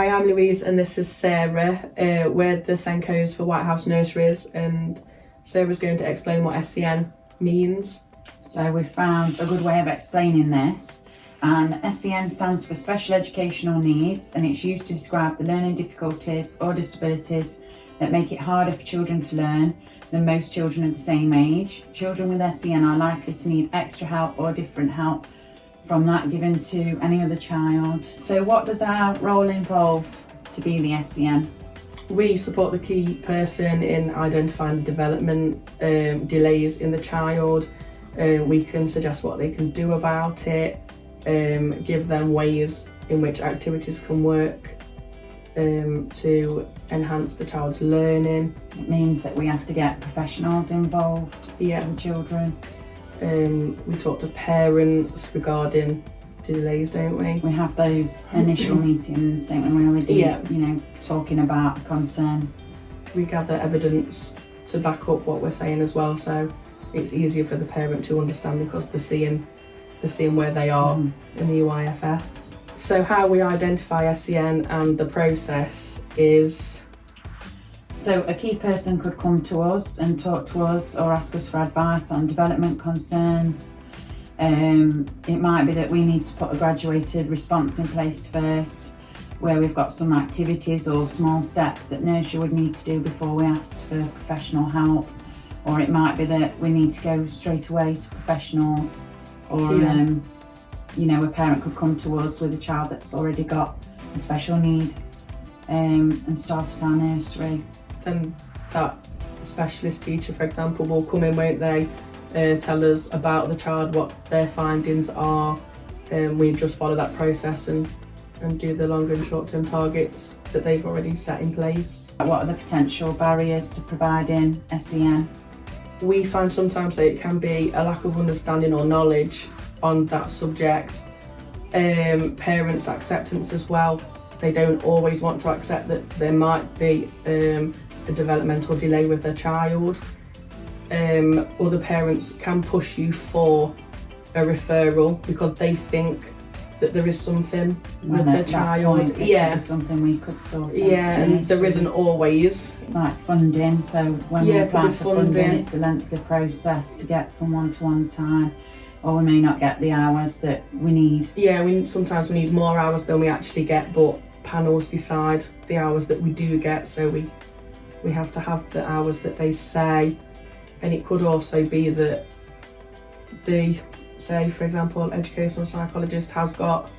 Hi, I'm Louise and this is Sarah. We're the Senkos for White House Nurseries, and Sarah's going to explain what SEN means. So we've found a good way of explaining this, and SEN stands for Special Educational Needs, and it's used to describe the learning difficulties or disabilities that make it harder for children to learn than most children of the same age. Children with SEN are likely to need extra help or different help from that given to any other child. So what does our role involve to be the SEN? We support the key person in identifying the development delays in the child. We can suggest what they can do about it, give them ways in which activities can work to enhance the child's learning. It means that we have to get professionals involved for the children. We talk to parents regarding delays, don't we? We have those initial meetings, don't we, where we talking about concern. We gather evidence to back up what we're saying as well, so it's easier for the parent to understand because they're seeing where they are in the UIFS. So how we identify SEN and the process is... So a key person could come to us and talk to us or ask us for advice on development concerns. It might be that we need to put a graduated response in place first, where we've got some activities or small steps that nursery would need to do before we asked for professional help. Or it might be that we need to go straight away to professionals, or a parent could come to us with a child that's already got a special need and start at our nursery. Then that specialist teacher, for example, will come in, won't they, tell us about the child, what their findings are, and we just follow that process and do the longer and short-term targets that they've already set in place. What are the potential barriers to providing SEN? We find sometimes that it can be a lack of understanding or knowledge on that subject. Parents' acceptance as well. They don't always want to accept that there might be a developmental delay with their child. Other parents can push you for a referral because they think that there is something with their child. Point, it something we could sort out. And there isn't always. Like funding, so when we apply for funding, it's a lengthy process to get some one-to-one time, or we may not get the hours that we need. Sometimes we need more hours than we actually get, but panels decide the hours that we do get, so we have to have the hours that they say. And it could also be that say for example, educational psychologist has got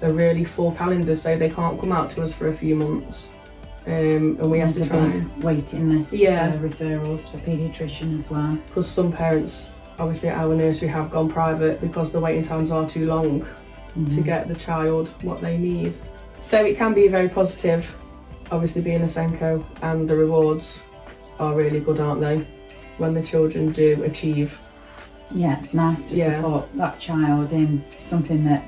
a really full calendar, so they can't come out to us for a few months, and we have to try a big waiting list for referrals for paediatrician as well. Because some parents obviously at our nursery have gone private because the waiting times are too long to get the child what they need. So it can be very positive, obviously being a Senko, and the rewards are really good, aren't they, when the children do achieve. Yeah, it's nice to support that child in something that,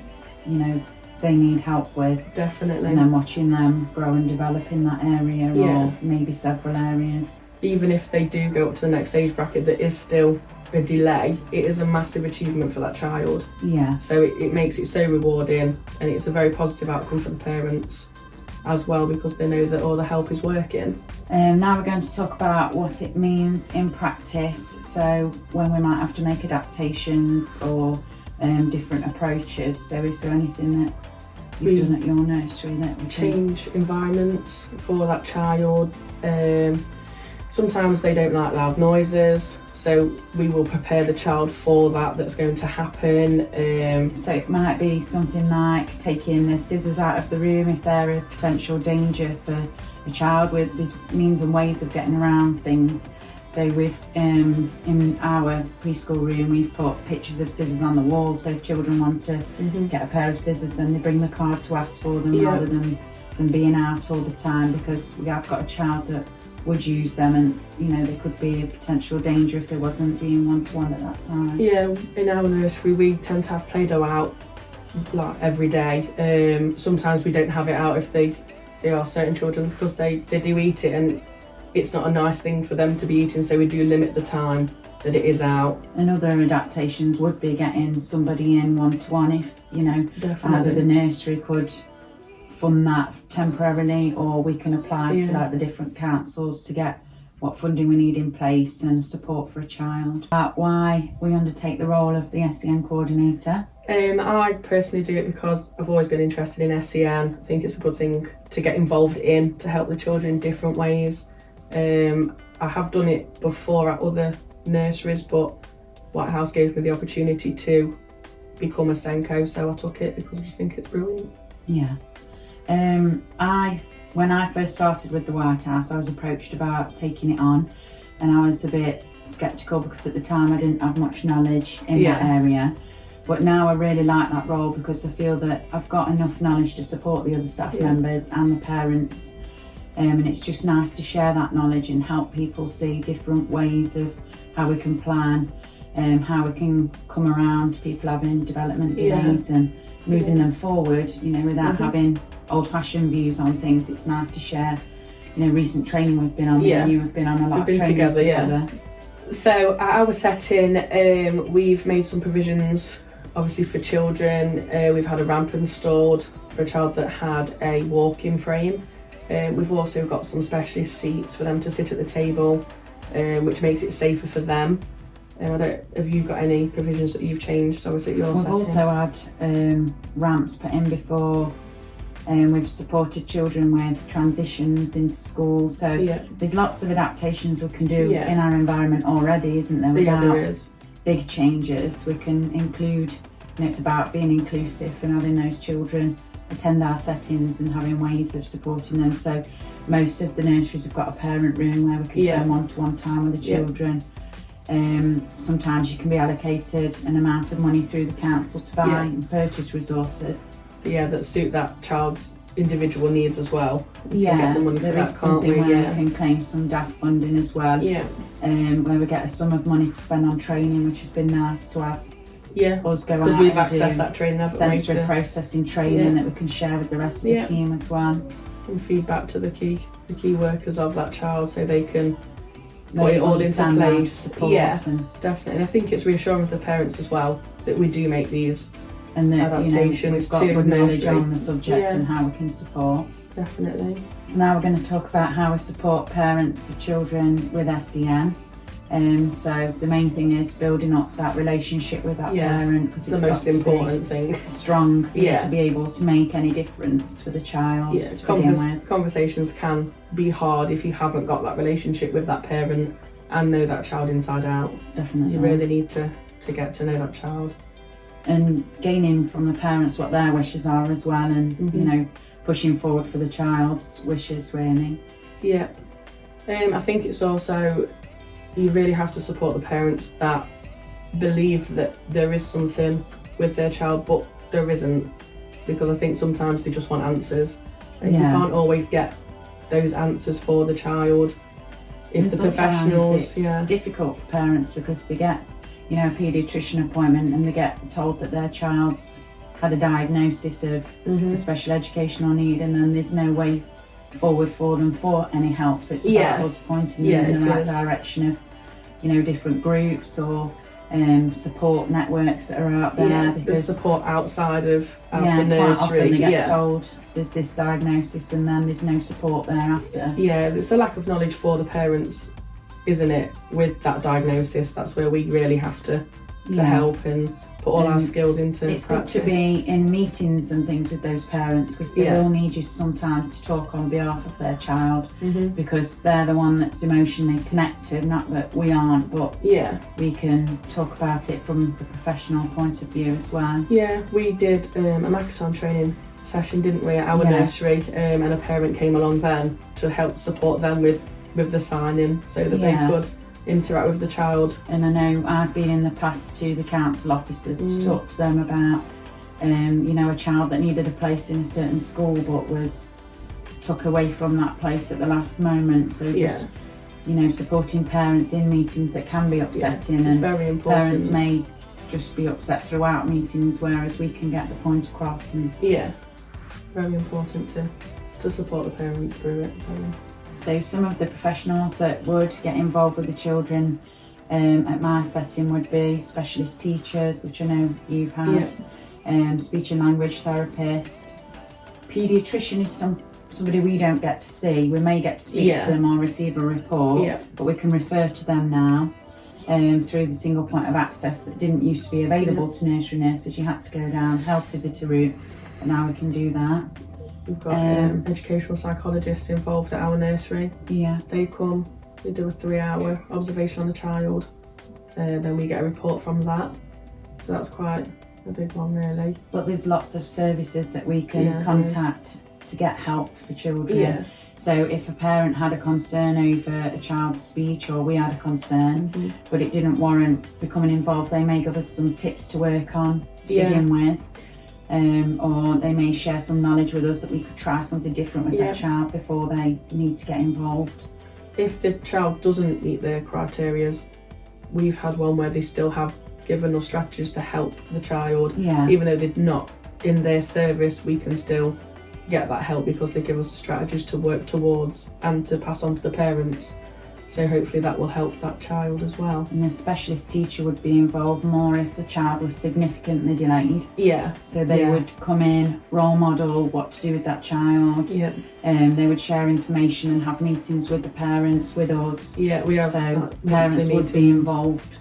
they need help with. Definitely. And then watching them grow and develop in that area or maybe several areas. Even if they do go up to the next age bracket, there is still a delay. It is a massive achievement for that child. Yeah. So it makes it so rewarding, and it's a very positive outcome for the parents as well, because they know that all the help is working. Now we're going to talk about what it means in practice, so when we might have to make adaptations or different approaches. So is there anything that you've done at your nursery that would change environments for that child? Sometimes they don't like loud noises, so we will prepare the child for that's going to happen. So it might be something like taking the scissors out of the room if they're a potential danger for a child. With these means and ways of getting around things. So in our preschool room, we've put pictures of scissors on the wall, so if children want to get a pair of scissors, then they bring the card to ask for them rather than being out all the time, because we have got a child that would use them, and there could be a potential danger if there wasn't being one-to-one at that time. In our nursery we tend to have Play-Doh out like every day. Sometimes we don't have it out if they are certain children, because they do eat it and it's not a nice thing for them to be eating, so we do limit the time that it is out. And other adaptations would be getting somebody in one-to-one if, Definitely. either the nursery could fund that temporarily, or we can apply to Yeah. like the different councils to get what funding we need in place and support for a child. Why we undertake the role of the SEN coordinator. I personally do it because I've always been interested in SEN. I think it's a good thing to get involved in to help the children in different ways. I have done it before at other nurseries, but Whitehouse gave me the opportunity to become a Senko, so I took it because I just think it's brilliant. Yeah. When I first started with the White House, I was approached about taking it on, and I was a bit sceptical because at the time I didn't have much knowledge in that area. But now I really like that role because I feel that I've got enough knowledge to support the other staff members and the parents. And it's just nice to share that knowledge and help people see different ways of how we can plan, how we can come around people having development delays and moving them forward, you know, without having old-fashioned views on things. It's nice to share, you know, recent training we've been on. Me and you have been on a lot of training together. Yeah. So at our setting, we've made some provisions, obviously for children. We've had a ramp installed for a child that had a walking frame. We've also got some specialist seats for them to sit at the table, which makes it safer for them. Have you got any provisions that you've changed? Or was it your setting? We've also had ramps put in before. We've supported children with transitions into school, so there's lots of adaptations we can do in our environment already, isn't there? Yeah, there is. Big changes. We can include, you know, it's about being inclusive and having those children attend our settings and having ways of supporting them. So most of the nurseries have got a parent room where we can spend one-to-one time with the children. Sometimes you can be allocated an amount of money through the council to buy and purchase resources. That suit that child's individual needs as well. Yeah, the money for there is something where we can claim some DAF funding as well. Where we get a sum of money to spend on training, which has been nice to have. Us go out because we've and accessed do that training, sensory processing training that we can share with the rest of the team as well. And feedback to the key workers of that child so they can put it all into place. Support Definitely. And I think it's reassuring for the parents as well that we do make these and that, adaptations, you know, we've got to good knowledge nursery on the subject and how we can support. Definitely. So now we're going to talk about how we support parents of children with SEN. So the main thing is building up that relationship with that parent, because it's the most important thing. Strong for you to be able to make any difference for the child to begin with. Conversations can be hard if you haven't got that relationship with that parent and know that child inside out. Definitely. You really need to get to know that child. And gaining from the parents what their wishes are as well, and you know, pushing forward for the child's wishes really. Yeah. I think it's also, you really have to support the parents that believe that there is something with their child but there isn't, because I think sometimes they just want answers and you can't always get those answers for the child. If the professionals, it's difficult for parents because they get, you know, a paediatrician appointment and they get told that their child's had a diagnosis of a special educational need, and then there's no way forward for them for any help. So it's about us pointing them in the right direction of, you know, different groups or support networks that are out there. Because support outside of the quite nursery. Often they get told there's this diagnosis and then there's no support thereafter. Yeah, there's a lack of knowledge for the parents, isn't it, with that diagnosis. That's where we really have to help and put all our skills into it's practice. Good to be in meetings and things with those parents, because they will need you sometimes to talk on behalf of their child, because they're the one that's emotionally connected, not that we aren't, but we can talk about it from the professional point of view as well. Yeah, we did a Makaton training session, didn't we, at our nursery, and a parent came along then to help support them with the signing so that they could interact with the child. And I know I've been in the past to the council officers to talk to them about you know, a child that needed a place in a certain school but was took away from that place at the last moment. So just, you know, supporting parents in meetings that can be upsetting, and very important. Parents may just be upset throughout meetings, whereas we can get the point across. And very important to support the parents through it. So some of the professionals that would get involved with the children at my setting would be specialist teachers, which I know you've had, speech and language therapist, paediatrician is somebody we don't get to see. We may get to speak to them or receive a report, but we can refer to them now through the single point of access that didn't used to be available to nursery nurses. You had to go down health visitor route, but now we can do that. We've got educational psychologists involved at our nursery. Yeah. They come, we do a 3-hour observation on the child, then we get a report from that. So that's quite a big one really. But there's lots of services that we can contact to get help for children. Yeah. So if a parent had a concern over a child's speech, or we had a concern, but it didn't warrant becoming involved, they may give us some tips to work on to begin with. Or they may share some knowledge with us that we could try something different with their child before they need to get involved. If the child doesn't meet their criteria, we've had one where they still have given us strategies to help the child. Even though they're not in their service, we can still get that help because they give us the strategies to work towards and to pass on to the parents. So hopefully that will help that child as well. And a specialist teacher would be involved more if the child was significantly delayed. So they would come in, role model what to do with that child. They would share information and have meetings with the parents, with us. We have. So parents would be involved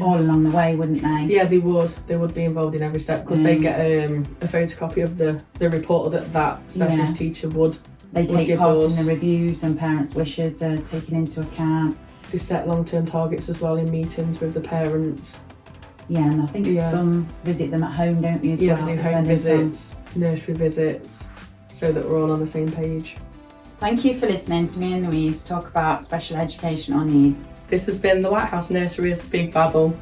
all along the way, wouldn't they? Yeah, they would. They would be involved in every step because they get a photocopy of the report that specialist teacher would. They take part in the reviews and parents' wishes are taken into account. They set long-term targets as well in meetings with the parents. And I think some visit them at home, don't you, as well? They do home visits, nursery visits, so that we're all on the same page. Thank you for listening to me and Louise talk about special educational needs. This has been the White House Nursery's Big Babble.